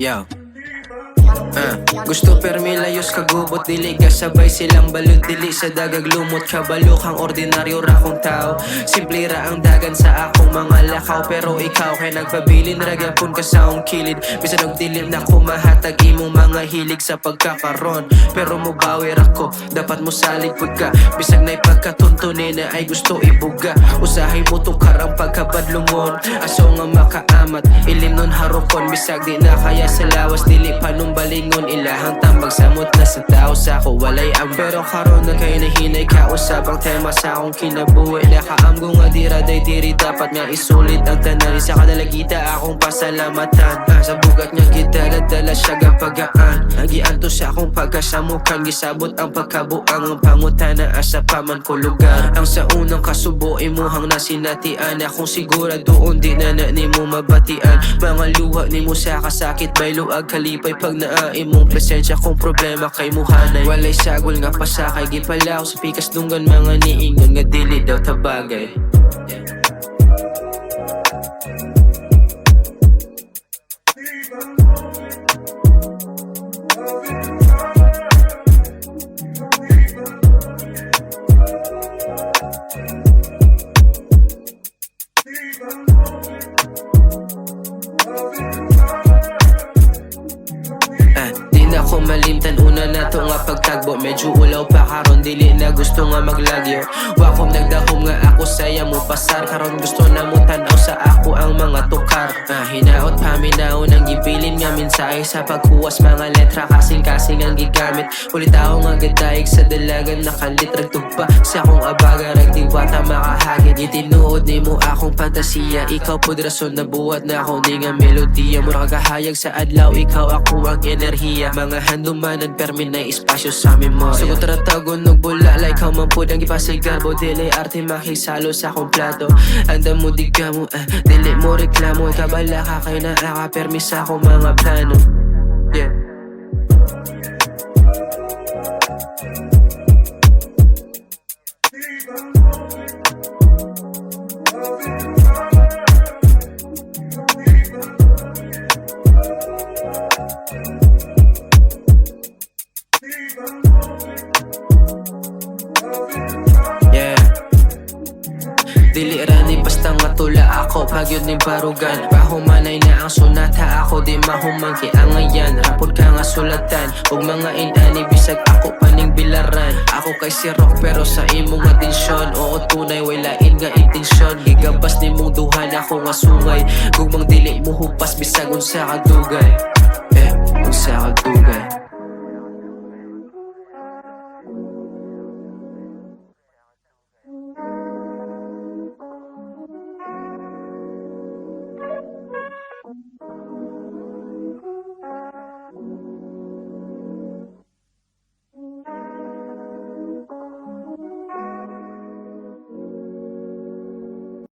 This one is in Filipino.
Yo. Gusto permi layos kagubot dili kasabay silang balod dili sa dagag lumot kabalo kang ordinaryo ra kong tao. Simple ra ang dagan sa akong mga lakaw, pero ikaw kay nagpabilin ra gyapon ka sa akong kilid. Bisan og dilim na ko mahatag imong mga hilig sa pagkakaron, pero mobawi ra ko dapat mo salig pagka bisag nay pagkatuntunin na ay gusto ibuga. Usahay mo tong karang pagkabadlungon aso nga makaamat ilim nun harukon bisag di na kaya sa lawas dili panumbalingon ilahang tambag samot na sa tao sa ako walay ang pero karon na kay nahinay ka usab ang tema sa akong kinabuhi nakaamgo nga dira day diri dapat nga isulit ang tanan sa kadalagita akong pasalamatan sa bugat nga kita nadala siya gapagaan nagianto sa akong pagkasamukan gisabot ang pagkabuang ang pangutana asa paman ko lugar ang sa unang kasubo imuhang nasinatian akong sigura doon di na nimo mabatian mga luha nimo sa kasakit may luag kalipay pag naaim mong presensya kung problema kay muhanay walay sagol nga pasakay gipalaw sa pikas dunggan mga niingon nga dili daw tabagay. Ako malimtan una na to nga pagtagbo medyo ulaw pa karon dili na gusto nga maglagyo wakom nagdahom nga ako saya mo pasar karon gusto na mo tanaw sa ako ang mga tukar hinaot paminaw nang gibilin nga mensahe sa paghuwas mga letra kasing-kasing ang gigamit ulit ako nga gadaig sa dalagan nakalitrag tugpa sa akong abaga nagtiwata makahagit itinuod ni mo akong fantasiya ikaw pud rason na buhat na ako ni nga melodiya mura kagahayag sa adlaw ikaw ako ang enerhiya mga handumanan permi na espasyo sa memoria sugot ratagon og bula like how man pud ang ipasigarbo dili arte makisalo sa akong plato anda mo di ka mo dili mo reklamo ikabala ka kay naa permi sa akong mga plano yeah. Dili rani basta nga tula ako pag yun ni barugan pahumanay na ang sunata ako di mahumangki ang ngayan rapod ka nga sulatan ug mga inani bisag ako paning bilaran ako kay si rock pero sa imong atensyon oo tunay way lain nga intensyon gigabas ni mong duhan ako nga sungay gugmang dili mo hupas bisag unsa ka dugay unsa ka dugay